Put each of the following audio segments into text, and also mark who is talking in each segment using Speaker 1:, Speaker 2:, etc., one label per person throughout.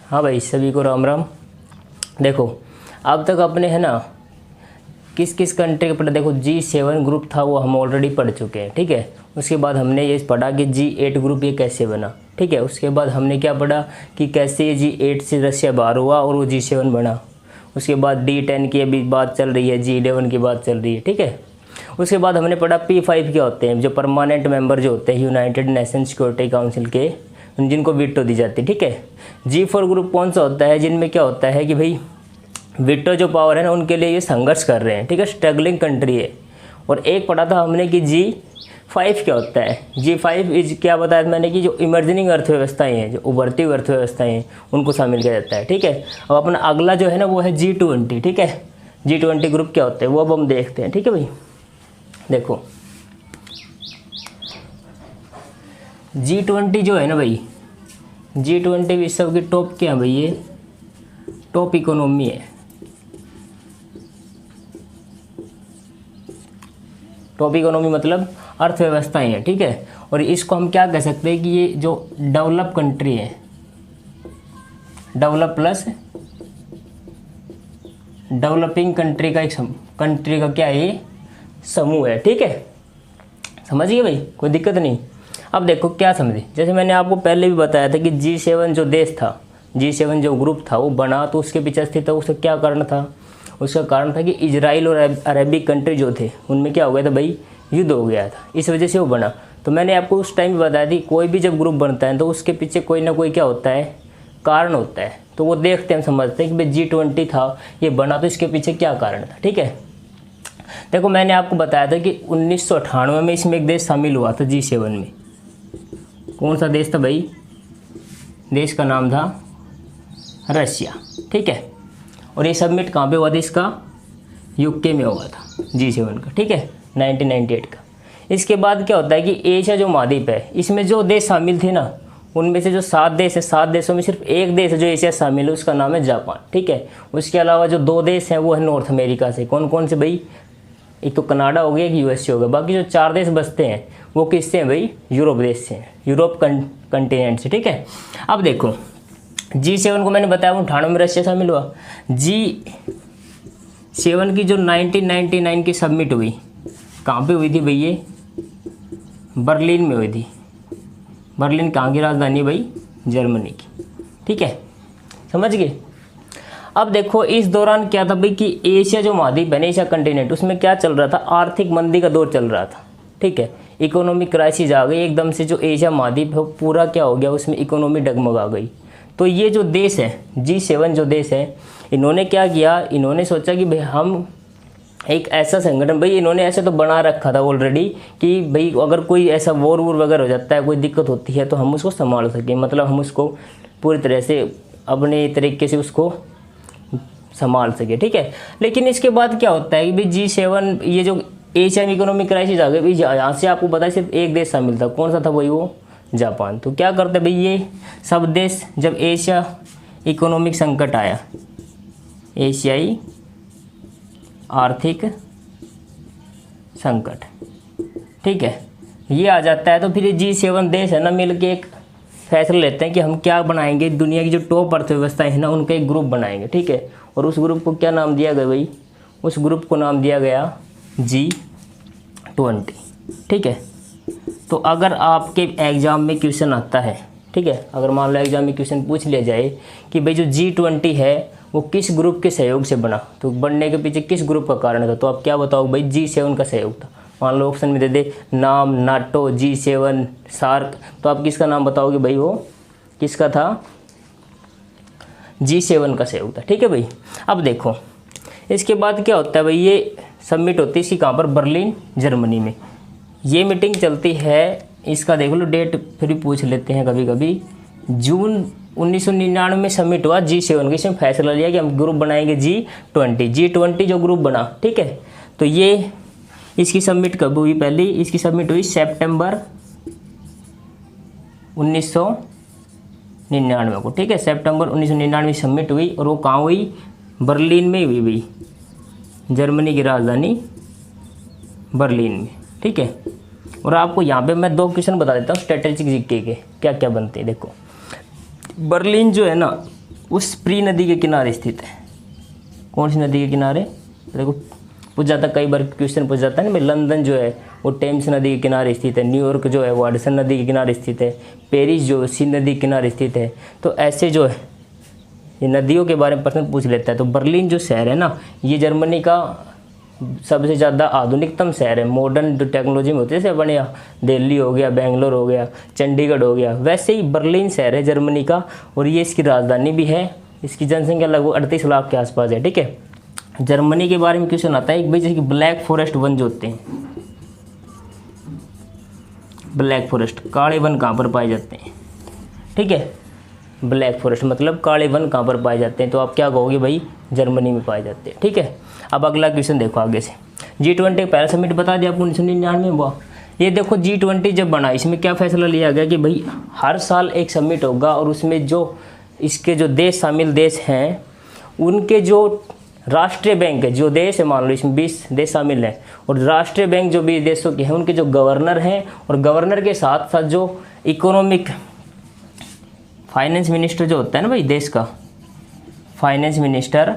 Speaker 1: हाँ भाई, सभी को राम राम। देखो, अब तक अपने है ना किस किस कंट्री का पढ़ा। देखो, G7 ग्रुप था वो हम ऑलरेडी पढ़ चुके हैं, ठीक है। उसके बाद हमने ये पढ़ा कि G8 ग्रुप ये कैसे बना, ठीक है। उसके बाद हमने क्या पढ़ा कि कैसे G8 से रशिया बाहर हुआ और वो G7 बना। उसके बाद D10 की अभी बात चल रही है, G11 की बात चल रही है, ठीक है। उसके बाद हमने पढ़ा P5 क्या होते हैं, जो परमानेंट मेंबर जो होते हैं यूनाइटेड नेशन सिक्योरिटी काउंसिल के, जिनको वीटो दी जाती है, ठीक है। G4 ग्रुप कौन सा होता है, जिनमें क्या होता है कि भाई वीटो जो पावर है ना उनके लिए ये संघर्ष कर रहे हैं, ठीक है, स्ट्रगलिंग कंट्री है। और एक पढ़ा था हमने कि G5 क्या होता है। G5 इज क्या बताया मैंने कि जो इमर्जिंग अर्थव्यवस्थाएं हैं, जो उभरती हुई अर्थव्यवस्थाएं हैं, उनको शामिल किया जाता है, ठीक है। अब अपना अगला जो है ना वो है G20, ठीक है। G20 ग्रुप क्या होते हैं वो अब हम देखते हैं, ठीक है भाई। देखो, G20 जो है ना भाई, G20 विश्व की टॉप क्या है भाई, ये टॉप इकोनॉमी है। टॉप इकोनॉमी मतलब अर्थव्यवस्थाएं हैं, ठीक है। और इसको हम क्या कह सकते हैं कि ये जो डेवलप कंट्री है, डेवलप प्लस डेवलपिंग कंट्री का एक कंट्री का क्या है, ये समूह है, ठीक है। समझिए भाई, कोई दिक्कत नहीं। अब देखो क्या समझे, जैसे मैंने आपको पहले भी बताया था कि G7 जो देश था, G7 जो ग्रुप था वो बना तो उसके पीछे स्थित था, उसका क्या कारण था। उसका कारण था कि इजराइल और अरबिक कंट्री जो थे उनमें क्या हो गया था भाई, युद्ध हो गया था, इस वजह से वो बना। तो मैंने आपको उस टाइम भी बताया थी, कोई भी जब ग्रुप बनता है तो उसके पीछे कोई ना कोई क्या होता है, कारण होता है। तो वो देखते हैं, हम समझते हैं कि भाई G20 था, ये बना तो इसके पीछे क्या कारण था, ठीक है। देखो, मैंने आपको बताया था कि 1998 में इसमें एक देश शामिल हुआ था G7 में। कौन सा देश था भाई, देश का नाम था रशिया, ठीक है। और ये सबमिट कहाँ पे हुआ था इसका, यूके में हुआ था G7 का, ठीक है, 1998 का। इसके बाद क्या होता है कि एशिया जो महाद्वीप है, इसमें जो देश शामिल थे ना, उनमें से जो 7 देश है, 7 देशों में सिर्फ एक देश है जो एशिया शामिल है, उसका नाम है जापान, ठीक है। उसके अलावा जो 2 देश हैं वो है नॉर्थ अमेरिका से। कौन कौन से भाई, एक तो कनाडा हो गया, एक USA हो गया। बाकी जो 4 देश बचते हैं वो किससे हैं भाई, यूरोप देश से हैं, यूरोप कंटिनेंट से, ठीक है। अब देखो, G7 को मैंने बताया 98 में रशिया शामिल हुआ। G7 की जो 1999 की सबमिट हुई, कहाँ पे हुई थी भाई, ये बर्लिन में हुई थी। बर्लिन कहाँ की राजधानी भाई, जर्मनी की, ठीक है, समझ गए। अब देखो, इस दौरान क्या था भाई कि एशिया जो महाद्वीप है, एशिया कंटिनेंट, उसमें क्या चल रहा था, आर्थिक मंदी का दौर चल रहा था, ठीक है। इकोनॉमिक क्राइसिस आ गई एकदम से, जो एशिया महाद्वीप है पूरा क्या हो गया, उसमें इकोनॉमी डगमगा गई। तो ये जो देश है, G7 जो देश है, इन्होंने क्या किया, इन्होंने सोचा कि भाई हम एक ऐसा संगठन, भाई इन्होंने ऐसे तो बना रखा था ऑलरेडी कि भाई अगर कोई ऐसा वॉर वगैरह हो जाता है, कोई दिक्कत होती है तो हम उसको संभाल सकें, मतलब हम उसको पूरी तरह से अपने तरीके से उसको संभाल सके, ठीक है। लेकिन इसके बाद क्या होता है कि भाई G7 ये जो एशियन इकोनॉमिक क्राइसिस आ गई, यहाँ से आपको पता है सिर्फ एक देश शामिल था। कौन सा था भाई, वो जापान। तो क्या करते भाई ये सब देश, जब एशिया इकोनॉमिक संकट आया, एशियाई आर्थिक संकट, ठीक है, ये आ जाता है, तो फिर ये G7 देश है ना मिल के एक फैसला लेते हैं कि हम क्या बनाएंगे, दुनिया की जो टॉप अर्थव्यवस्थाएं है ना उनका एक ग्रुप बनाएंगे, ठीक है। और उस ग्रुप को क्या नाम दिया गया भाई, उस ग्रुप को नाम दिया गया G20, ठीक है। तो अगर आपके एग्ज़ाम में क्वेश्चन आता है, ठीक है, अगर मान लो एग्ज़ाम में क्वेश्चन पूछ लिया जाए कि भाई जो G20 है वो किस ग्रुप के सहयोग से बना, तो बनने के पीछे किस ग्रुप का कारण था, तो आप क्या बताओ भाई, G7 का सहयोग था। मान लो ऑप्शन में दे दे नाम, नाटो, G7, सार्क, तो आप किसका नाम बताओगे भाई, वो किसका था, G7 का सहयोग था, ठीक है भाई। अब देखो, इसके बाद क्या होता है भाई, ये सबमिट होती है इसकी कहाँ पर, बर्लिन जर्मनी में। ये मीटिंग चलती है, इसका देख लो डेट फिर भी पूछ लेते हैं कभी कभी। जून 1999 में सबमिट हुआ G7 के, इसमें फैसला लिया कि हम ग्रुप बनाएंगे G20 जो ग्रुप बना, ठीक है। तो ये इसकी सबमिट कब हुई, पहली इसकी सबमिट हुई सितंबर 1999 को, ठीक है, सितंबर 1999 में सबमिट हुई। और वो कहाँ हुई, बर्लिन में हुई भाई, जर्मनी की राजधानी बर्लिन में, ठीक है। और आपको यहाँ पे मैं 2 क्वेश्चन बता देता हूँ स्ट्रेटेजिक जीके के क्या क्या बनते हैं। देखो, बर्लिन जो है ना उस प्री नदी के किनारे स्थित है। कौन सी नदी के किनारे? देखो पूछ जाता, कई बार क्वेश्चन पूछ जाता है ना भाई, लंदन जो है वो टेम्स नदी के किनारे स्थित है, न्यूयॉर्क जो है वो हडसन नदी के किनारे स्थित है, पेरिस जो सीन नदी के किनारे स्थित है। तो ऐसे जो है ये नदियों के बारे में प्रश्न पूछ लेता है। तो बर्लिन जो शहर है ना, ये जर्मनी का सबसे ज़्यादा आधुनिकतम शहर है, मॉडर्न जो टेक्नोलॉजी में होती है, जैसे बढ़िया दिल्ली हो गया, बेंगलोर हो गया, चंडीगढ़ हो गया, वैसे ही बर्लिन शहर है जर्मनी का, और ये इसकी राजधानी भी है। इसकी जनसंख्या लगभग 38 लाख के आसपास है। ठीक है, जर्मनी के बारे में क्वेश्चन आता है एक भाई, जैसे कि ब्लैक फॉरेस्ट वन जो होते हैं, ब्लैक फॉरेस्ट काले वन कहाँ पर पाए जाते हैं? ठीक है, ब्लैक फॉरेस्ट मतलब काले वन कहाँ पर पाए जाते हैं? तो आप क्या कहोगे भाई? जर्मनी में पाए जाते हैं। ठीक है, अब अगला क्वेश्चन देखो आगे से। G20 पहला समिट बता दिया आपको 1999 में हुआ। ये देखो G20 जब बना, इसमें क्या फैसला लिया गया कि भाई हर साल एक समिट होगा, और उसमें जो इसके जो देश शामिल देश हैं उनके जो राष्ट्रीय बैंक है, जो देश है, मान लो इसमें 20 देश शामिल हैं, और राष्ट्रीय बैंक जो 20 देशों के हैं उनके जो गवर्नर हैं, और गवर्नर के साथ साथ जो इकोनॉमिक फाइनेंस मिनिस्टर जो होता है ना भाई देश का, फाइनेंस मिनिस्टर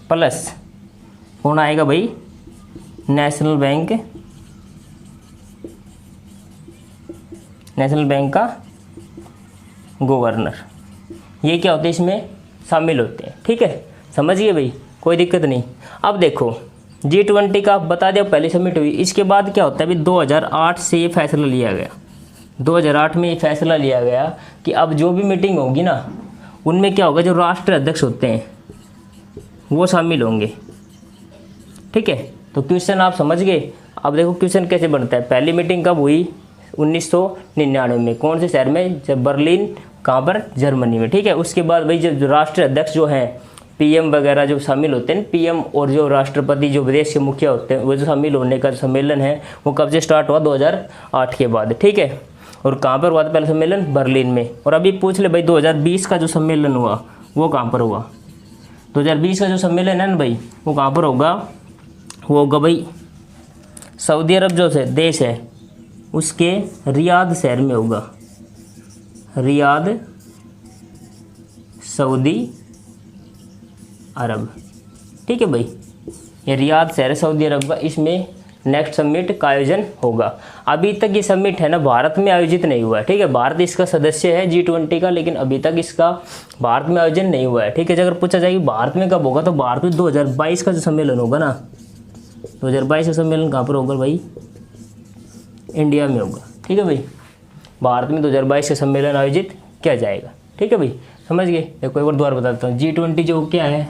Speaker 1: प्लस कौन आएगा भाई? नेशनल बैंक, नेशनल बैंक का गवर्नर, ये क्या होते हैं इसमें शामिल होते हैं। ठीक है, समझिए भाई, कोई दिक्कत नहीं। अब देखो G20 का बता दिया पहली समिट हुई, इसके बाद क्या होता है? अभी 2008 से ये फैसला लिया गया, 2008 में ये फैसला लिया गया कि अब जो भी मीटिंग होगी ना उनमें क्या होगा, जो राष्ट्र अध्यक्ष होते हैं वो शामिल होंगे। ठीक है, तो क्वेश्चन आप समझ गए। अब देखो क्वेश्चन कैसे बनता है। पहली मीटिंग कब हुई? 1999 में। कौन से शहर में? जब बर्लिन, कहाँ पर? जर्मनी में। ठीक है, उसके बाद भाई जब राष्ट्रीय अध्यक्ष जो हैं, पीएम वगैरह जो शामिल होते हैं, पीएम और जो राष्ट्रपति जो विदेश के मुखिया होते हैं, वो जो शामिल होने का सम्मेलन है वो कब से स्टार्ट हुआ? 2008 के बाद। ठीक है, और कहाँ पर हुआ था पहला सम्मेलन? बर्लिन में। और अभी पूछ ले भाई 2020 का जो सम्मेलन हुआ वो कहाँ पर हुआ? 2020 का जो सम्मेलन है ना भाई वो कहाँ पर होगा? वो होगा भाई सऊदी अरब जो से देश है उसके रियाद शहर में होगा। रियाद, सऊदी अरब। ठीक है भाई, ये रियाद शहर है सऊदी अरब का, इसमें नेक्स्ट समिट का आयोजन होगा। अभी तक ये समिट है ना भारत में आयोजित नहीं हुआ है। ठीक है, भारत इसका सदस्य है G20 का, लेकिन अभी तक इसका भारत में आयोजन नहीं हुआ है। ठीक है, अगर पूछा जाए कि भारत में कब होगा, तो भारत में 2022 का जो सम्मेलन होगा ना, 2022 का सम्मेलन कहाँ पर होगा भाई? इंडिया में होगा। ठीक है भाई, भारत में 2022 का सम्मेलन आयोजित किया जाएगा। ठीक है भाई, समझ गए। देखो एक बार दोबारा बताता हूँ। G20 जो क्या है?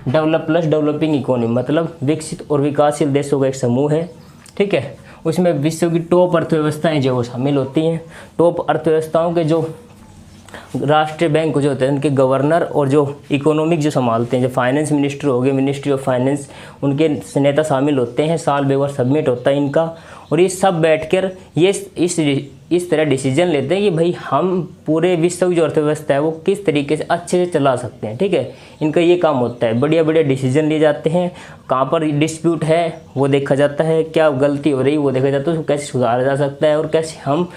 Speaker 1: डेवलप प्लस डेवलपिंग इकोनॉमी, मतलब विकसित और विकासशील देशों का एक समूह है। ठीक है, उसमें विश्व की टॉप अर्थव्यवस्थाएं जो वो शामिल होती हैं। टॉप अर्थव्यवस्थाओं के जो राष्ट्रीय बैंक जो होते हैं उनके गवर्नर और जो इकोनॉमिक जो संभालते हैं, जो फाइनेंस मिनिस्टर हो गए, मिनिस्ट्री ऑफ फाइनेंस, उनके नेता शामिल होते हैं। साल बेवर सबमिट होता है इनका, और ये सब बैठकर ये इस तरह डिसीजन लेते हैं कि भाई हम पूरे विश्व की जो अर्थव्यवस्था है वो किस तरीके से अच्छे से चला सकते हैं। ठीक है, इनका ये काम होता है। बढ़िया बढ़िया डिसीजन लिए जाते हैं। कहाँ पर डिस्प्यूट है वो देखा जाता है, क्या गलती हो रही है वो देखा जाता है, उसको कैसे सुधारा जा सकता है, और कैसे हम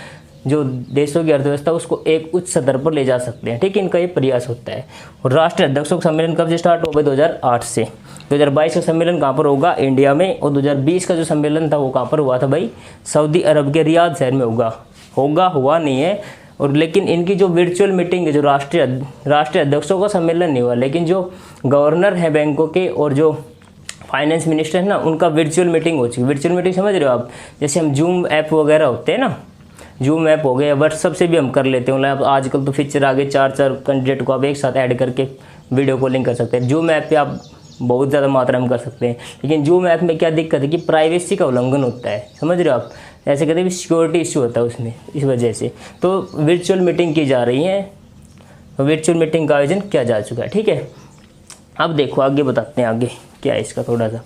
Speaker 1: जो देशों की अर्थव्यवस्था उसको एक उच्च स्तर पर ले जा सकते हैं। ठीक है, इनका ये प्रयास होता है। और राष्ट्रीय अध्यक्षों का सम्मेलन कब से स्टार्ट हो गया? 2008 से। 2022 का सम्मेलन कहाँ पर होगा? इंडिया में। और 2020 का जो सम्मेलन था वो कहाँ पर हुआ था भाई? सऊदी अरब के रियाद शहर में हुआ नहीं है। और लेकिन इनकी जो वर्चुअल मीटिंग है, जो राष्ट्रीय अध्यक्षों का सम्मेलन नहीं हुआ, लेकिन जो गवर्नर हैं बैंकों के और जो फाइनेंस मिनिस्टर है ना, उनका वर्चुअल मीटिंग हो चुकी। वर्चुअल मीटिंग समझ रहे हो आप? जैसे हम जूम ऐप वगैरह होते हैं ना, जूम ऐप हो गया, व्हाट्सअप से भी हम कर लेते हैं। मतलब आजकल तो फीचर आ गए, 4 कैंडिडेट को आप एक साथ ऐड करके वीडियो कॉलिंग कर सकते हैं। जूम ऐप पे आप बहुत ज़्यादा मात्रा में कर सकते हैं। लेकिन जूम ऐप में क्या दिक्कत है कि प्राइवेसी का उल्लंघन होता है, समझ रहे हो आप? ऐसे कहते हैं सिक्योरिटी इश्यू होता है उसमें, इस वजह से तो वर्चुअल मीटिंग की जा रही है। वर्चुअल मीटिंग का आयोजन किया जा चुका है। ठीक है, अब देखो आगे बताते हैं आगे क्या है इसका थोड़ा सा।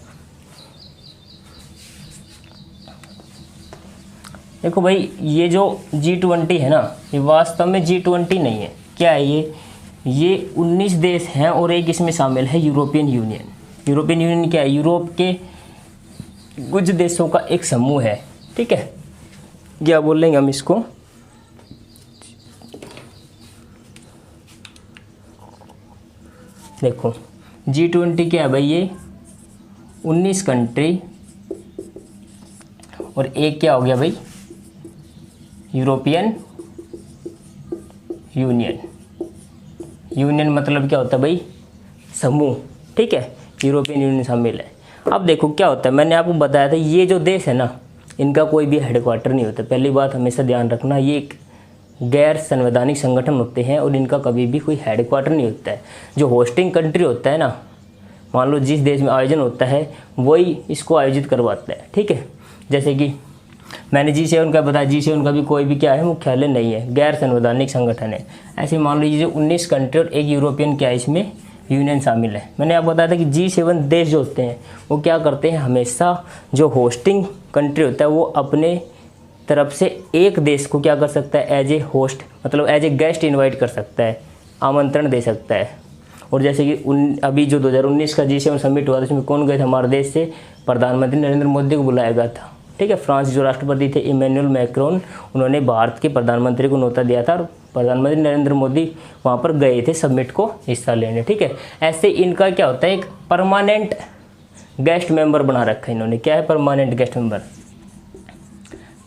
Speaker 1: देखो भाई, ये जो G20 है ना, ये वास्तव में G20 नहीं है। क्या है ये 19 देश हैं और एक इसमें शामिल है यूरोपियन यूनियन। यूरोपियन यूनियन क्या है? यूरोप के कुछ देशों का एक समूह है। ठीक है, क्या बोलेंगे हम इसको? देखो G20 क्या है भाई, ये 19 कंट्री और एक क्या हो गया भाई, यूरोपियन यूनियन। यूनियन मतलब क्या होता है भाई, समूह, ठीक है, यूरोपियन यूनियन शामिल है। अब देखो क्या होता है, मैंने आपको बताया था ये जो देश है ना, इनका कोई भी हेडक्वार्टर नहीं होता। पहली बात हमेशा ध्यान रखना, ये एक गैर संवैधानिक संगठन होते हैं और इनका कभी भी कोई हेडक्वार्टर नहीं होता है। जो होस्टिंग कंट्री होता है ना, मान लो जिस देश में आयोजन होता है वही इसको आयोजित करवाता है, ठीक है। जैसे कि मैंने G7 का बताया, G7 का भी कोई भी क्या है, मुख्यालय नहीं है, गैर संवैधानिक संगठन है। ऐसे मान लीजिए जो 19 कंट्री और एक यूरोपियन क्या है, इसमें यूनियन शामिल है। मैंने आपको बताया था कि G7 देश जो होते हैं वो क्या करते हैं, हमेशा जो होस्टिंग कंट्री होता है वो अपने तरफ से एक देश को क्या कर सकता है, एज ए होस्ट, मतलब एज ए गेस्ट इन्वाइट कर सकता है, आमंत्रण दे सकता है। और जैसे कि अभी जो 2019 का G7 समिट हुआ था, उसमें कौन गए थे हमारे देश से, प्रधानमंत्री नरेंद्र मोदी को बुलाया गया था, ठीक है। फ्रांस जो राष्ट्रपति थे इमैनुअल मैक्रोन, उन्होंने भारत के प्रधानमंत्री को न्योता दिया था और प्रधानमंत्री नरेंद्र मोदी वहाँ पर गए थे समिट को हिस्सा लेने, ठीक है। ऐसे इनका क्या होता है, एक परमानेंट गेस्ट मेंबर बना रखा है इन्होंने। क्या है परमानेंट गेस्ट मेंबर,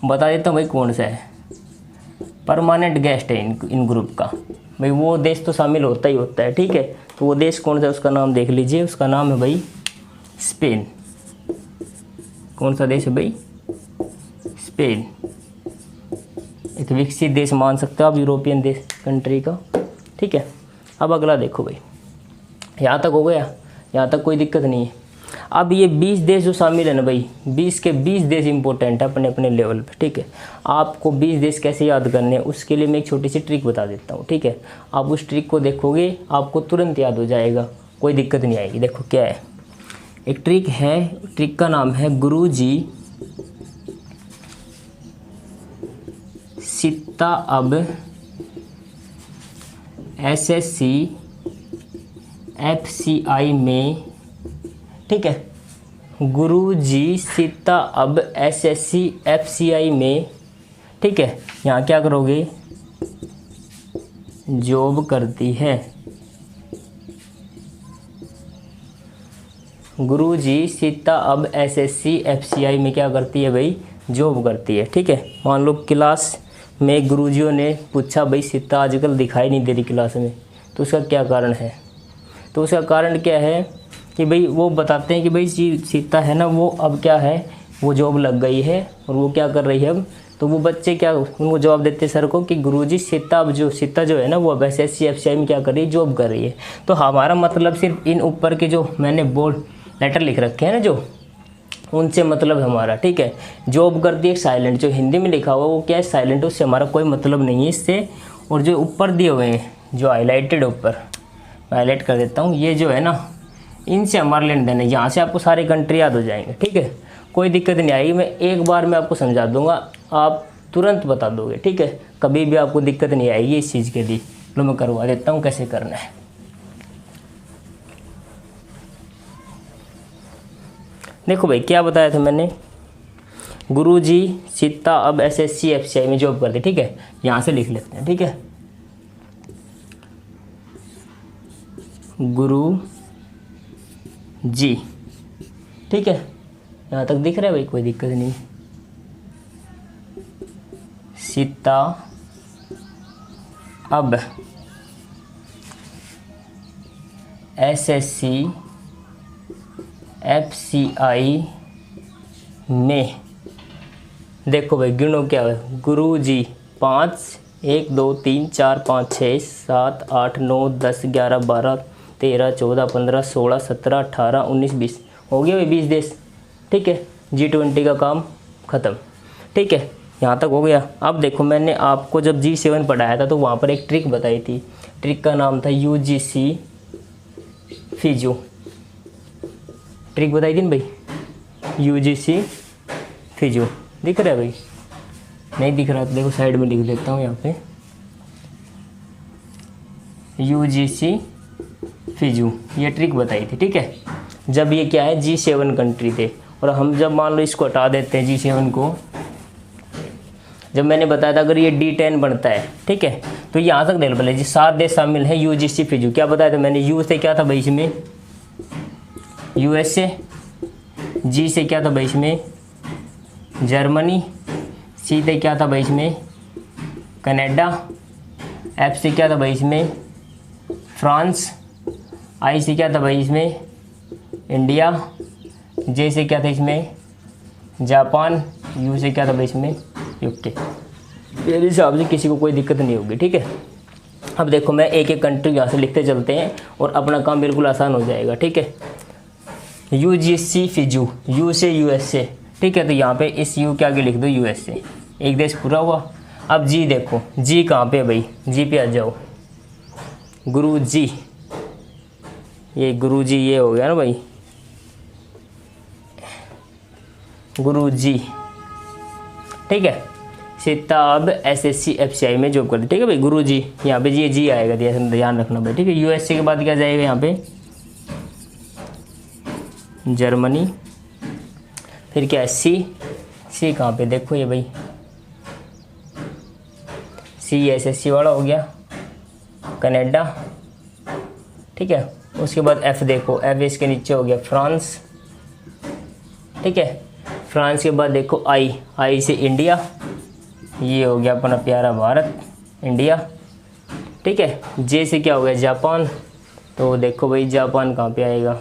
Speaker 1: बता देता हूँ भाई कौन सा है परमानेंट गेस्ट है इन ग्रुप का। भाई वो देश तो शामिल होता ही होता है, ठीक है। तो वो देश कौन सा है उसका नाम देख लीजिए, उसका नाम है भाई स्पेन। कौन सा देश है भाई, स्पेन। एक विकसित देश मान सकते हो आप यूरोपियन देश कंट्री का, ठीक है। अब अगला देखो भाई, यहाँ तक हो गया, यहाँ तक कोई दिक्कत नहीं है। अब ये 20 देश जो शामिल है ना भाई, 20 के 20 देश इंपॉर्टेंट है अपने अपने लेवल पे, ठीक है। आपको 20 देश कैसे याद करने हैं उसके लिए मैं एक छोटी सी ट्रिक बता देता हूँ, ठीक है। आप उस ट्रिक को देखोगे आपको तुरंत याद हो जाएगा, कोई दिक्कत नहीं आएगी। देखो क्या है, एक ट्रिक है, ट्रिक का नाम है गुरुजी सित्ता अब SSC FCI में, ठीक है। गुरुजी सित्ता अब SSC FCI में, ठीक है। यहाँ क्या करोगे, जॉब करती है। गुरुजी सित्ता अब SSC FCI में क्या करती है भाई, जॉब करती है, ठीक है। मान लो क्लास में गुरुजियों ने पूछा भाई सित्ता आजकल दिखाई नहीं दे रही क्लास में, तो उसका क्या कारण है। तो उसका कारण क्या है कि भाई वो बताते हैं कि भाई सित्ता है ना, वो अब क्या है, वो जॉब लग गई है और वो क्या कर रही है अब। तो वो बच्चे क्या उनको जवाब देते हैं सर को कि गुरुजी सित्ता जो है ना वो अब SSC FCI में क्या कर रही है, जॉब कर रही है। तो हमारा मतलब सिर्फ इन ऊपर के जो मैंने बोर्ड लेटर लिख रखे हैं ना जो, उनसे मतलब हमारा, ठीक है। जॉब करती है साइलेंट, जो हिंदी में लिखा हुआ वो क्या है, साइलेंट, उससे हमारा कोई मतलब नहीं है इससे। और जो ऊपर दिए हुए हैं जो हाईलाइटेड ऊपर, हाईलाइट कर देता हूँ, ये जो है ना इनसे हमारा लेन देन है। यहाँ से आपको सारे कंट्री याद हो जाएंगे, ठीक है, कोई दिक्कत नहीं आएगी। मैं एक बार में आपको समझा दूंगा, आप तुरंत बता दोगे, ठीक है, कभी भी आपको दिक्कत नहीं आएगी इस चीज़ के लिए। लो मैं करवा देता हूँ कैसे करना है। देखो भाई क्या बताया था मैंने, गुरुजी सित्ता अब SSC FCI में जॉब करती, ठीक है। यहाँ से लिख लेते हैं, ठीक है, गुरु जी, ठीक है। यहाँ तक दिख रहा है भाई, कोई दिक्कत नहीं। सित्ता अब SSC FCI में, देखो भाई गिनो क्या है, गुरु जी 5 1 2 3 4 5 6 7 8 9 10 11 12 13 14 15 16 17 18 19 20 हो गया भाई 20 देश, ठीक है। G20 का काम ख़त्म, ठीक है, यहाँ तक हो गया। अब देखो मैंने आपको जब G7 पढ़ाया था तो वहाँ पर एक ट्रिक बताई थी, ट्रिक का नाम था UGC फिजू। ट्रिक बताई थी ना भाई, UGC फिजू। दिख रहा है भाई, नहीं दिख रहा तो देखो साइड में लिख देता हूँ यहाँ पे, UGC फिजू, ये ट्रिक बताई थी, ठीक है। जब ये क्या है G7 कंट्री थे, और हम जब मान लो इसको हटा देते हैं G7 को, जब मैंने बताया था अगर ये D10 बनता है, ठीक है, तो यहाँ तक अवेलेबल है जी। 7 देश शामिल हैं UGC फिजू। क्या बताया था मैंने, U से क्या था भाई इसमें USA, G से क्या था भाई इसमें जर्मनी, C से क्या था भाई इसमें कनाडा, F से क्या था भाई इसमें फ्रांस, I से क्या था भाई इसमें इंडिया, J से क्या था इसमें जापान, U से क्या था भाई इसमें UK। मेरे हिसाब से किसी को कोई दिक्कत नहीं होगी, ठीक है। अब देखो मैं एक एक कंट्री यहाँ से लिखते चलते हैं और अपना काम बिल्कुल आसान हो जाएगा, ठीक है। UGC फिजू, U से USA, ठीक है, तो यहाँ पे इस U के आगे लिख दो USA, एक देश पूरा हुआ। अब G देखो, G कहाँ पे है भाई, G पे आ जाओ, गुरु जी, ये गुरु जी ये हो गया ना भाई, गुरु जी, ठीक है। सिताब SSC FCI में जॉब करते, ठीक है भाई, गुरु जी, यहाँ पे ये जी आएगा, ध्यान रखना भाई, ठीक है। USA के बाद क्या जाएगा यहाँ पे जर्मनी, फिर क्या है सी कहाँ पे देखो ये भाई, C SSC वाला हो गया कनाडा, ठीक है। उसके बाद F देखो, F इसके नीचे हो गया फ्रांस, ठीक है। फ्रांस के बाद देखो I से इंडिया, ये हो गया अपना प्यारा भारत इंडिया, ठीक है। J से क्या हो गया जापान, तो देखो भाई जापान कहाँ पे आएगा,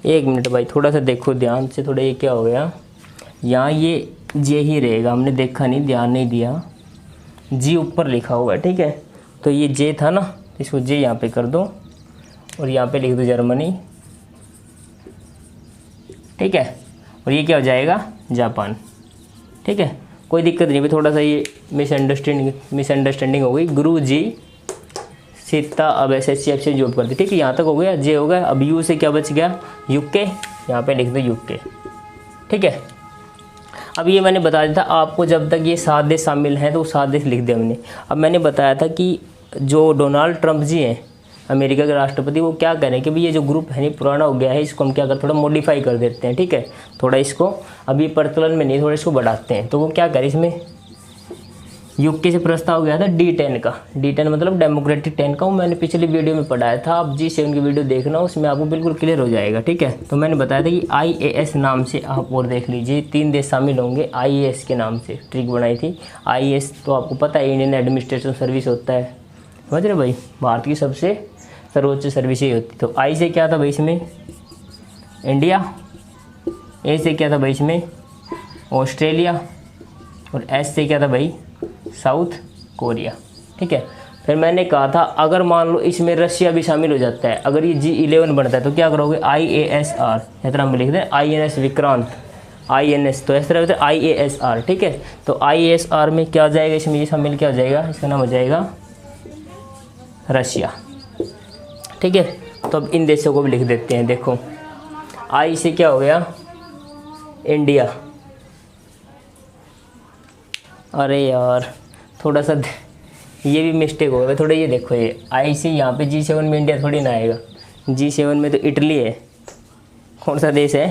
Speaker 1: एक मिनट भाई थोड़ा सा देखो ध्यान से, थोड़ा ये क्या हो गया यहाँ, ये J ही रहेगा, हमने देखा नहीं, ध्यान नहीं दिया, G ऊपर लिखा हुआ है, ठीक है। तो ये J था ना, इसको J यहाँ पे कर दो और यहाँ पे लिख दो जर्मनी, ठीक है। और ये क्या हो जाएगा जापान, ठीक है, कोई दिक्कत नहीं भाई, थोड़ा सा ये मिसअंडरस्टैंडिंग हो गई। गुरु जी सीता अब SSC FCI जॉब करती, ठीक है, यहाँ तक हो गया, J हो गया। अब U से क्या बच गया UK, यहाँ पे लिख दो UK, ठीक है। अब ये मैंने बता दिया था आपको, जब तक ये 7 देश शामिल हैं तो 7 देश लिख दिया हमने। अब मैंने बताया था कि जो डोनाल्ड ट्रंप जी हैं अमेरिका के राष्ट्रपति, वो क्या करें कि भाई ये जो ग्रुप है नहीं पुराना हो गया है, इसको हम क्या कर थोड़ा मॉडिफाई कर देते हैं, ठीक है, थोड़ा इसको अभी प्रचलन में नहीं, थोड़ा इसको बढ़ाते हैं। तो वो क्या करें, इसमें UK से प्रस्ताव गया था D10 का, D10 मतलब डेमोक्रेटिक 10 का, वो मैंने पिछली वीडियो में पढ़ाया था, आप G7 की वीडियो देखना, उसमें आपको बिल्कुल क्लियर हो जाएगा, ठीक है। तो मैंने बताया था कि IAS नाम से आप और देख लीजिए, 3 देश शामिल होंगे IAS के नाम से, ट्रिक बनाई थी। IAS तो आपको पता है इंडियन एडमिनिस्ट्रेशन सर्विस होता है, समझ रहे भाई, भारत की सबसे सर्वोच्च सर्विस ही होती। तो I से क्या था भाई इसमें इंडिया, A से क्या था भाई इसमें ऑस्ट्रेलिया, और S से क्या था भाई साउथ कोरिया, ठीक है। फिर मैंने कहा था अगर मान लो इसमें रशिया भी शामिल हो जाता है, अगर ये G11 बनता है तो क्या करोगे, IASR, इस तरह हम लिख दें INS विक्रांत, INS, तो इस तरह होता है IASR, ठीक है। तो IASR में क्या हो जाएगा, इसमें ये शामिल क्या हो जाएगा, इसका नाम हो जाएगा रशिया, ठीक है। तो अब इन देशों को भी लिख देते हैं, देखो I से क्या हो गया इंडिया, अरे यार थोड़ा सा ये भी मिस्टेक हो गया थोड़ा, ये देखो ये I से यहाँ पे G7 में इंडिया थोड़ी ना आएगा, G7 में तो इटली है, कौन सा देश है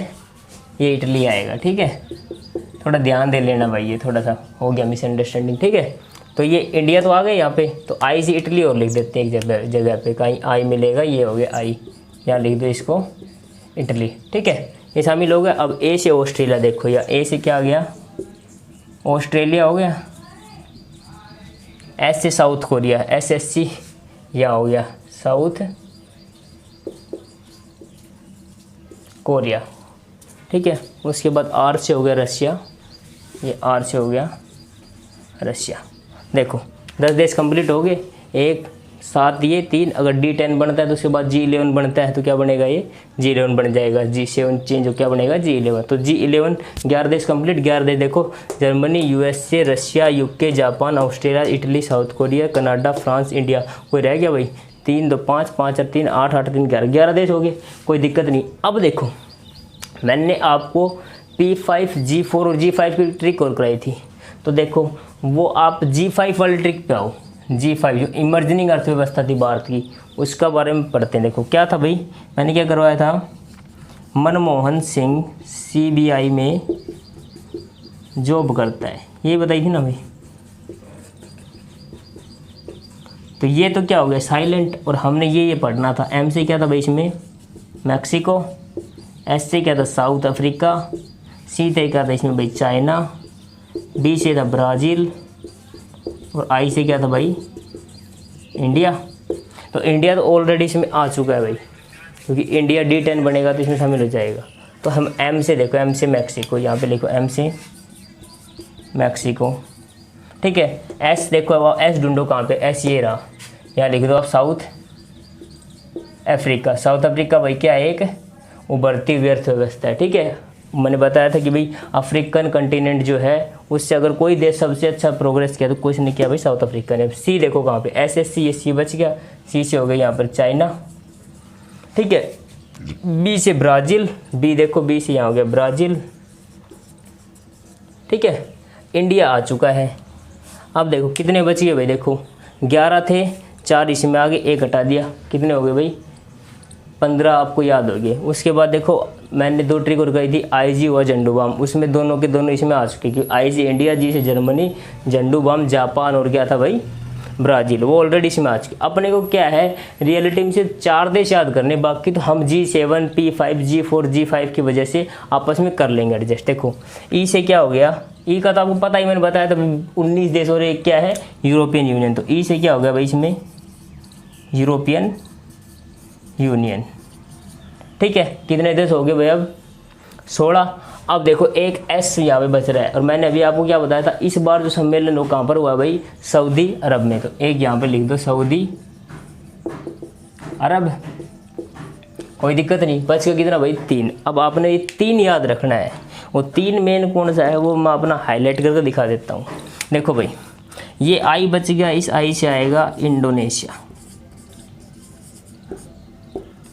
Speaker 1: ये इटली आएगा, ठीक है। थोड़ा ध्यान दे लेना भाई, ये थोड़ा सा हो गया मिसअंडरस्टैंडिंग, ठीक है। तो ये इंडिया तो आ गए यहाँ पे, तो I से इटली और लिख देते हैं एक जगह पे, कहीं I मिलेगा, ये हो गया I, यहाँ लिख दो इसको इटली, ठीक है, ये शामिल हो गया। अब A से ऑस्ट्रेलिया देखो, या A से क्या आ गया ऑस्ट्रेलिया हो गया, S से साउथ कोरिया SSC, या हो गया साउथ कोरिया, ठीक है। उसके बाद R से हो गया रशिया, ये R से हो गया रशिया। देखो 10 देश कंप्लीट हो गए, 1 7 ये 3, अगर D10 बनता है तो उसके बाद G11 बनता है तो क्या बनेगा, ये G11 बन जाएगा, G7 चेंज हो क्या बनेगा G11, तो G11 11 देश कंप्लीट, 11 देश देखो Germany, USA, Russia, UK, Japan, Australia, Italy, south Korea, Canada, France, India, कोई रह गया भाई 3 2 5 5 और 3 8 8 3 11, 11 देश हो गए, कोई दिक्कत नहीं। अब देखो मैंने आपको P5 G4 और G5 की ट्रिक और कराई थी, तो देखो वो आप G5 वाली ट्रिक पे आओ, G5 जो इमर्जिंग अर्थव्यवस्था थी भारत की, उसका बारे में पढ़ते हैं। देखो क्या था भाई, मैंने क्या करवाया था, मनमोहन सिंह CBI में जॉब करता है, ये बताई थी ना भाई। तो ये तो क्या हो गया साइलेंट, और हमने ये पढ़ना था। M से क्या था भाई इसमें, मैक्सिको। S से क्या था, साउथ अफ्रीका। C से क्या था इसमें भाई, चाइना। B से था ब्राज़ील, और I से क्या था भाई, इंडिया। तो इंडिया तो ऑलरेडी इसमें आ चुका है भाई, क्योंकि इंडिया D10 बनेगा तो इसमें शामिल हो जाएगा। तो हम M से देखो, M से मैक्सिको, यहाँ पे लिखो M से मैक्सिको, ठीक है। S देखो, अब S ढूंढो कहाँ पे, S ये रहा, यहाँ लिख दो आप साउथ अफ्रीका। साउथ अफ्रीका भाई क्या है, एक उभरती हुई अर्थव्यवस्था है, ठीक है। मैंने बताया था कि भाई अफ्रीकन कंटिनेंट जो है उससे अगर कोई देश सबसे अच्छा प्रोग्रेस किया तो कुछ नहीं किया भाई, साउथ अफ्रीका ने। C देखो कहाँ पे, SSC, ये C बच गया। C से हो गया यहाँ पर चाइना, ठीक है। B से ब्राज़ील, B देखो B से यहाँ हो गया ब्राज़ील, ठीक है। इंडिया आ चुका है। अब देखो कितने बच गए भाई, देखो 11 थे, 4 इसमें आ गए, 1 हटा दिया, कितने हो गए भाई, 15 आपको याद हो गए। उसके बाद देखो मैंने 2 ट्रिक और कही थी, IG और झंडू बाम, उसमें दोनों के दोनों इसमें आ चुके, क्योंकि IG इंडिया, G से जर्मनी, झंडू बाम जापान, और क्या था भाई ब्राज़ील, वो ऑलरेडी इसमें आ चुके। अपने को क्या है रियलिटी में से 4 देश याद करने, बाकी तो हम G7, P5, G4, G5 की वजह से आपस में कर लेंगे एडजस्ट। देखो E से क्या हो गया, E का तो आपको पता ही, मैंने बताया था 19 देश, और एक क्या है यूरोपियन यूनियन। तो E से क्या हो गया भाई इसमें, यूरोपियन यूनियन, ठीक है। कितने देश हो गए भाई अब, 16। अब देखो एक S यहाँ पे बच रहा है, और मैंने अभी आपको क्या बताया था, इस बार जो सम्मेलन वो कहाँ पर हुआ भाई, सऊदी अरब में। तो एक यहाँ पे लिख दो सऊदी अरब, कोई दिक्कत नहीं। बच गया कितना भाई, 3। अब आपने ये 3 याद रखना है, वो 3 मेन कौन सा है वो मैं अपना हाईलाइट करके दिखा देता हूँ। देखो भाई ये I बच गया, इस I से आएगा इंडोनेशिया,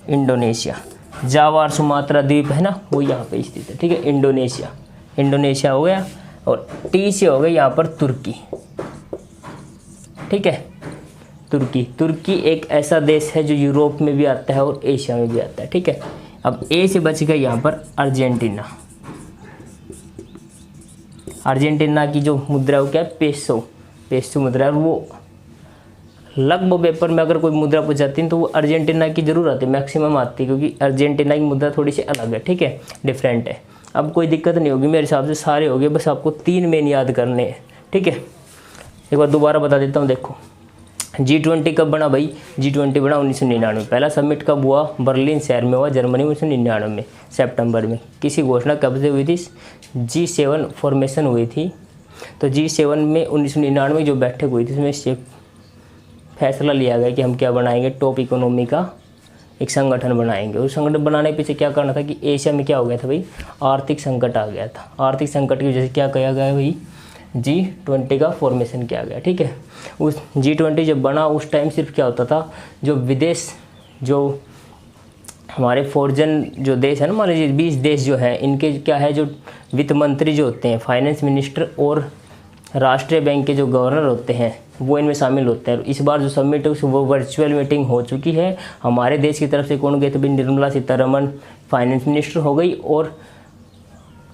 Speaker 1: इंडोनेशिया। जावा और सुमात्रा द्वीप है ना, वो यहाँ पे स्थित है, ठीक है। इंडोनेशिया, इंडोनेशिया हो गया। और T से हो गया यहाँ पर तुर्की, ठीक है। तुर्की, तुर्की एक ऐसा देश है जो यूरोप में भी आता है और एशिया में भी आता है, ठीक है। अब A से बच गया यहाँ पर अर्जेंटीना। अर्जेंटीना की जो मुद्रा वो क्या है, पेसो, पेसो मुद्रा है। वो लगभग पेपर में अगर कोई मुद्रा पूछ जाती है तो वो अर्जेंटीना की जरूर आती है, मैक्सिमम आती है, क्योंकि अर्जेंटीना की मुद्रा थोड़ी सी अलग है, ठीक है, डिफरेंट है। अब कोई दिक्कत नहीं होगी, मेरे हिसाब से सारे हो गए, बस आपको 3 मेन याद करने हैं, ठीक है। एक बार दोबारा बता देता हूँ। देखो G20 कब बना भाई, G20 बना 1999। पहला समिट कब हुआ, बर्लिन शहर में हुआ, जर्मनी में 1999 में सितंबर में। किसी घोषणा कब से हुई थी, G7 फॉर्मेशन हुई थी। तो G7 में 1999 में जो बैठक हुई थी उसमें फैसला लिया गया कि हम क्या बनाएंगे, टॉप इकोनॉमी का एक संगठन बनाएंगे। उस संगठन बनाने के पीछे क्या करना था कि एशिया में क्या हो गया था भाई, आर्थिक संकट आ गया था। आर्थिक संकट की वजह से क्या किया गया भाई, G20 का फॉर्मेशन किया गया, ठीक है। उस G20 जब बना उस टाइम सिर्फ क्या होता था, जो विदेश जो हमारे फॉरेन जो देश है ना, मान लीजिए 20 देश जो है, इनके क्या है जो वित्त मंत्री जो होते हैं, फाइनेंस मिनिस्टर और राष्ट्रीय बैंक के जो गवर्नर होते हैं वो इनमें शामिल होते हैं। इस बार जो समिट है वो वर्चुअल मीटिंग हो चुकी है। हमारे देश की तरफ से कौन गए थे भाई, निर्मला सीतारमण फाइनेंस मिनिस्टर हो गई, और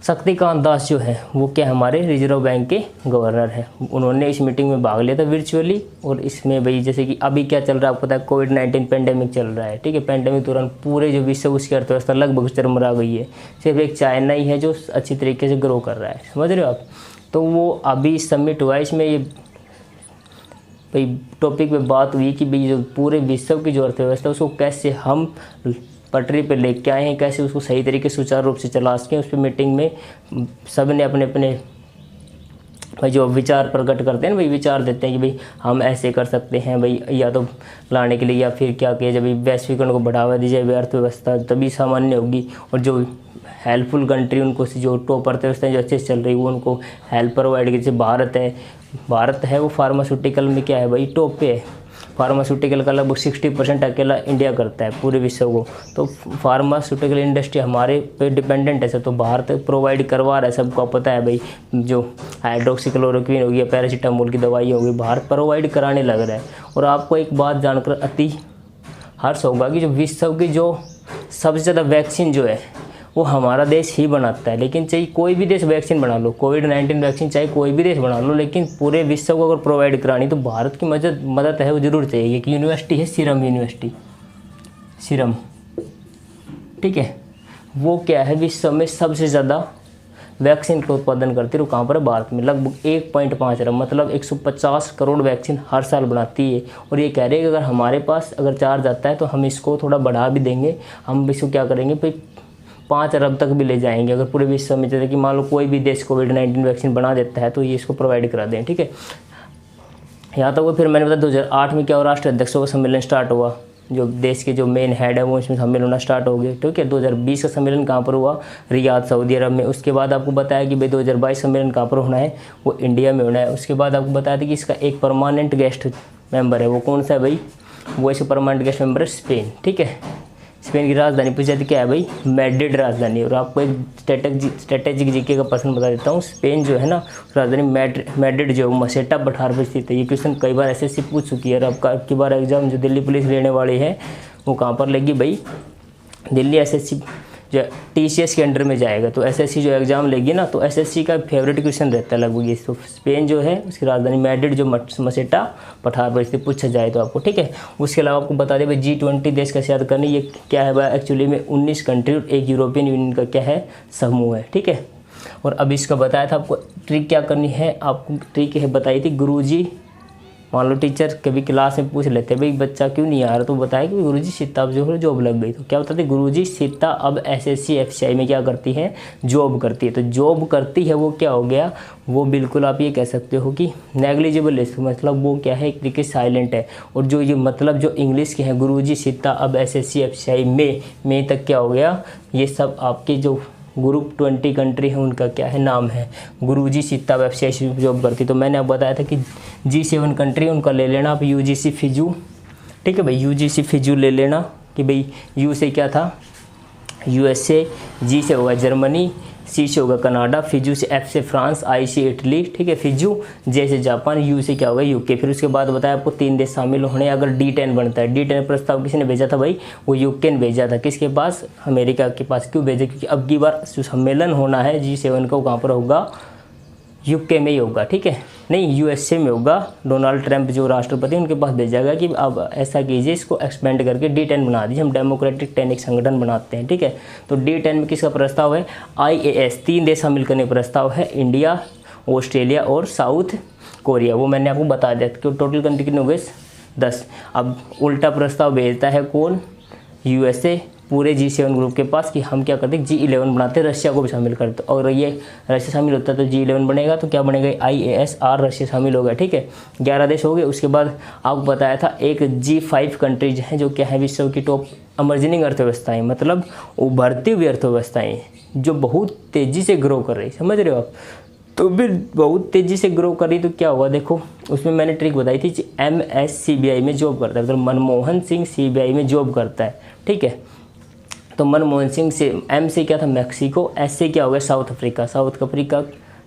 Speaker 1: शक्तिकांत दास जो है वो क्या हमारे रिजर्व बैंक के गवर्नर हैं, उन्होंने इस मीटिंग में भाग लिया था वर्चुअली। और इसमें भाई जैसे कि अभी क्या चल रहा है आपको पता है, कोविड-19 पेंडेमिक चल रहा है, ठीक है। पेंडेमिक तुरंत पूरे जो विश्व उसकी अर्थव्यवस्था लगभग चरमरा गई है, सिर्फ एक चाइना ही है जो अच्छी तरीके से ग्रो कर रहा है, समझ रहे हो आप। तो वो अभी समिट हुआ है, इसमें ये भाई टॉपिक पे बात हुई कि भाई जो पूरे विश्व की जो अर्थव्यवस्था उसको कैसे हम पटरी पे लेके आए हैं, कैसे उसको सही तरीके से सुचारू रूप से चला सकें। उस पर मीटिंग में सब ने अपने अपने भाई जो विचार प्रकट करते हैं ना, भाई विचार देते हैं कि भाई हम ऐसे कर सकते हैं भाई, या तो लाने के लिए, या फिर क्या किया जब वैश्वीकरण को बढ़ावा दी जाए अर्थव्यवस्था तभी सामान्य होगी। और जो हेल्पफुल कंट्री उनको जो टॉप अर्थव्यवस्था जो अच्छे से चल रही है वो उनको हेल्प प्रोवाइड की, जैसे भारत है वो फार्मास्यूटिकल में क्या है भाई टॉप पे है। फार्मास्यूटिकल का लगभग 60% अकेला इंडिया करता है पूरे विश्व को। तो फार्मास्यूटिकल इंडस्ट्री हमारे पे डिपेंडेंट है सर। तो भारत प्रोवाइड करवा रहा है, सबको पता है भाई, जो हाइड्रोक्सीक्लोरोक्विन हो गया, पैरासीटामोल की दवाई हो गई, भारत प्रोवाइड कराने लग रहा है। और आपको एक बात जानकर अति हर्ष होगा कि जो विश्व की जो सबसे ज़्यादा वैक्सीन जो है वो हमारा देश ही बनाता है। लेकिन चाहे कोई भी देश वैक्सीन बना लो, कोविड-19 वैक्सीन चाहे कोई भी देश बना लो, लेकिन पूरे विश्व को अगर प्रोवाइड करानी तो भारत की मदद है वो ज़रूर चाहिए। एक यूनिवर्सिटी है सीरम यूनिवर्सिटी, सीरम, ठीक है, वो क्या है विश्व में सबसे ज़्यादा वैक्सीन का उत्पादन करती है। कहाँ पर है? भारत में। लगभग 1.5 अरब मतलब 150 करोड़ वैक्सीन हर साल बनाती है। और ये कह रहे हैं कि अगर हमारे पास अगर चार्ज आता है तो हम इसको थोड़ा बढ़ा भी देंगे, हम इसको क्या करेंगे भाई 5 अरब तक भी ले जाएंगे। अगर पूरे विश्व में जैसे कि मान लो कोई भी देश कोविड-19 वैक्सीन बना देता है तो ये इसको प्रोवाइड करा दें, ठीक है। यहाँ तक वो फिर मैंने बताया 2008 में क्या हुआ, राष्ट्रीय अध्यक्षों का सम्मेलन स्टार्ट हुआ, जो देश के जो मेन हेड है वो इसमें शामिल होना स्टार्ट हो गए, ठीक है। 2020 का सम्मेलन कहाँ पर हुआ? रियाद, सऊदी अरब में। उसके बाद आपको बताया कि भाई 2022 सम्मेलन कहाँ पर होना है? वो इंडिया में होना है। उसके बाद आपको बताया था कि इसका एक परमानेंट गेस्ट मेंबर है, वो कौन सा है भाई? वो इसका परमानेंट गेस्ट मेंबर है स्पेन, ठीक है। स्पेन की राजधानी पूछा थी क्या है भाई? मैड्रिड राजधानी। और आपको एक स्ट्रेटेजिक जीके का प्रश्न बता देता हूँ। स्पेन जो है ना राजधानी मैड्रिड जो है मसेटा पठार पर स्थित है। ये क्वेश्चन कई बार एसएससी पूछ चुकी है। और अब की बार एग्जाम जो दिल्ली पुलिस लेने वाली है वो कहाँ पर लेगी भाई? दिल्ली एसएससी जो टीसीएस के अंडर में जाएगा। तो एसएससी जो एग्ज़ाम लेगी ना तो एसएससी का फेवरेट क्वेश्चन रहता है लगभग ये। तो स्पेन जो है उसकी राजधानी मैड्रिड जो मसेटा पठार पर स्थित पूछा जाए तो आपको, ठीक है। उसके अलावा आपको बता दें भाई G20 देश कैसे याद करनी, ये क्या है भाई? एक्चुअली में 19 कंट्री और एक यूरोपियन यूनियन का क्या है समूह है, ठीक है। और अब इसका बताया था आपको ट्रिक क्या करनी है, आपको ट्रिक है बताई थी गुरुजी। मान लो टीचर कभी क्लास में पूछ लेते भाई बच्चा क्यों नहीं आ रहा, तो बताया कि गुरुजी सीता अब जो है जॉब लग गई। तो क्या बताते गुरुजी सीता अब एसएससी एफसीआई में क्या करती है? जॉब करती है। तो जॉब करती है वो क्या हो गया? वो बिल्कुल आप ये कह सकते हो कि नेग्लिजिबल है, मतलब वो क्या है एक तरीके साइलेंट है। और जो ये मतलब जो इंग्लिश के हैं गुरुजी सीता अब एसएससी एफसीआई में तक क्या हो गया? ये सब आपके जो ग्रुप 20 कंट्री है उनका क्या है नाम है गुरुजी सीता वेबसाइट जॉब करती। तो मैंने अब बताया था कि G7 कंट्री उनका ले लेना आप यूजीसी फिजू, ठीक है भाई। यूजीसी फिजू ले लेना कि भाई यू से क्या था यूएसए, जी से होगा जर्मनी, सी से होगा कनाडा, फिजू से एफ से फ्रांस, आई से इटली, ठीक है फिजू, जे से जापान, यू से क्या होगा यूके। फिर उसके बाद बताया आपको 3 देश शामिल होने अगर D10 बनता है। D10 प्रस्ताव किसने भेजा था भाई? वो यूके ने भेजा था। किसके पास? अमेरिका के पास। क्यों भेजा? क्योंकि अब की बार जो सम्मेलन होना है G7 का कहाँ पर होगा? यूके में ही होगा, ठीक है, नहीं यूएसए में होगा। डोनाल्ड ट्रंप जो राष्ट्रपति उनके पास भेजा गया कि अब ऐसा कीजिए इसको एक्सपेंड करके D10 बना दीजिए, हम डेमोक्रेटिक 10 एक संगठन बनाते हैं, ठीक है। तो D10 में किसका प्रस्ताव है? IAS 3 देश शामिल करने का प्रस्ताव है, इंडिया, ऑस्ट्रेलिया और साउथ कोरिया। वो मैंने आपको बता दिया कि टोटल कंट्री कितने हो गए? 10। अब उल्टा प्रस्ताव भेजता है कौन? यूएसए पूरे G7 ग्रुप के पास कि हम क्या करते हैं G11 बनाते हैं, रशिया को भी शामिल करते। और ये रशिया शामिल होता है तो G11 बनेगा, तो क्या बनेगा? IASR रशिया शामिल होगा, ठीक है। 11 देश हो गए। उसके बाद आपको बताया था एक G5 कंट्रीज हैं जो क्या है विश्व की टॉप अमर्जिंग अर्थव्यवस्थाएं, मतलब उभरती हुई अर्थव्यवस्थाएं जो बहुत तेज़ी से ग्रो कर रही, समझ रहे हो आप? तो फिर बहुत तेज़ी से ग्रो करी तो क्या हुआ? देखो उसमें मैंने ट्रिक बताई थी MS CBI में जॉब करता है, मतलब मनमोहन सिंह CBI में जॉब करता है, ठीक है। तो मनमोहन सिंह से M से क्या था? मैक्सिको, S से क्या हो गया? साउथ अफ्रीका,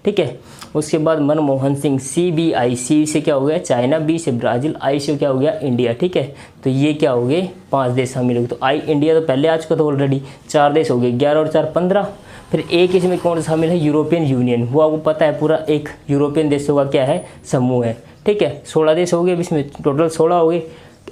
Speaker 1: ठीक है। उसके बाद मनमोहन सिंह CBI, C से क्या हो गया? चाइना, B से ब्राज़ील, I से क्या हो गया? इंडिया, ठीक है। तो ये क्या हो गए? 5 देश शामिल हो गए। तो इंडिया तो पहले आ चुका था ऑलरेडी, 4 देश हो गए, 11 और 4 15। फिर एक इसमें कौन सा शामिल है? यूरोपियन यूनियन, वो आपको पता है पूरा एक यूरोपियन देशों का क्या है समूह है, ठीक है। 16 देश हो गए, इसमें टोटल 16 हो गए।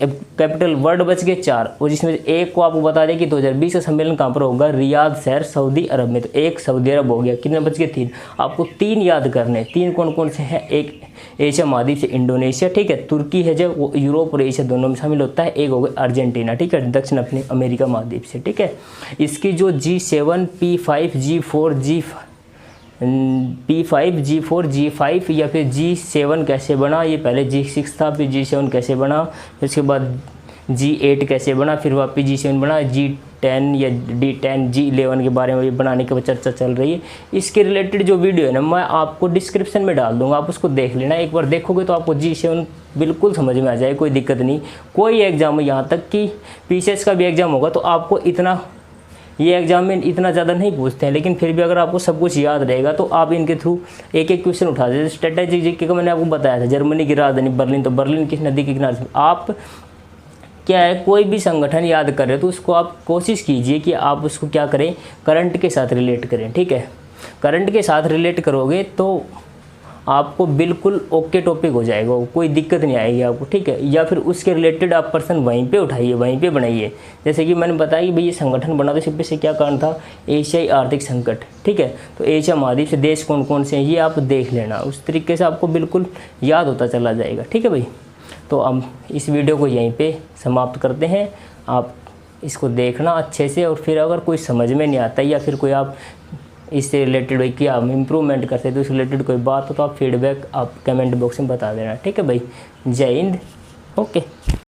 Speaker 1: कैपिटल वर्ड बच गए 4, और जिसमें एक को आपको बता दें कि 2020 का सम्मेलन कहाँ पर होगा? रियाद शहर सऊदी अरब में। तो एक सऊदी अरब हो गया, कितने बच गए? 3। आपको 3 याद करने। 3 कौन कौन से हैं? एक एशिया महाद्वीप से इंडोनेशिया, ठीक है, तुर्की है जो वो यूरोप और एशिया दोनों में शामिल होता है। एक हो गया अर्जेंटीना, ठीक है, दक्षिण अपने अमेरिका महाद्वीप से, ठीक है। इसकी जो G7 P5 G4 G5 या फिर G7 कैसे बना? ये पहले G6 था, फिर G7 कैसे बना? इसके बाद G8 कैसे बना, फिर वापस G7 बना, G10 या D10 G11 के बारे में भी बनाने की चर्चा चल रही है। इसके रिलेटेड जो वीडियो है ना मैं आपको डिस्क्रिप्शन में डाल दूंगा, आप उसको देख लेना। एक बार देखोगे तो आपको G7 बिल्कुल समझ में आ जाए, कोई दिक्कत नहीं। कोई एग्जाम, यहाँ तक कि PCS का भी एग्ज़ाम होगा तो आपको इतना, ये एग्जाम में इतना ज़्यादा नहीं पूछते हैं, लेकिन फिर भी अगर आपको सब कुछ याद रहेगा तो आप इनके थ्रू एक एक क्वेश्चन उठा दे। स्ट्रेटेजिक जीके का मैंने आपको बताया था, जर्मनी की राजधानी बर्लिन, तो बर्लिन किस नदी के किनारे। आप क्या है, कोई भी संगठन याद कर रहे हो तो उसको आप कोशिश कीजिए कि आप उसको क्या करें, करंट के साथ रिलेट करें, ठीक है। करंट के साथ रिलेट करोगे तो आपको बिल्कुल ओके टॉपिक हो जाएगा, कोई दिक्कत नहीं आएगी आपको, ठीक है। या फिर उसके रिलेटेड आप पर्सन वहीं पे उठाइए, वहीं पे बनाइए। जैसे कि मैंने बताया कि भाई ये संगठन बना था, इसके पीछे क्या कारण था, एशियाई आर्थिक संकट, ठीक है। तो एशिया महाद्वीप से देश कौन कौन से हैं ये आप देख लेना, उस तरीके से आपको बिल्कुल याद होता चला जाएगा, ठीक है भाई। तो हम इस वीडियो को यहीं पर समाप्त करते हैं। आप इसको देखना अच्छे से, और फिर अगर कोई समझ में नहीं आता या फिर कोई आप इससे रिलेटेड भाई कि आप इम्प्रूवमेंट कर सकते हो, उससे रिलेटेड कोई बात हो तो आप फीडबैक आप कमेंट बॉक्स में बता देना, ठीक है भाई। जय हिंद, ओके।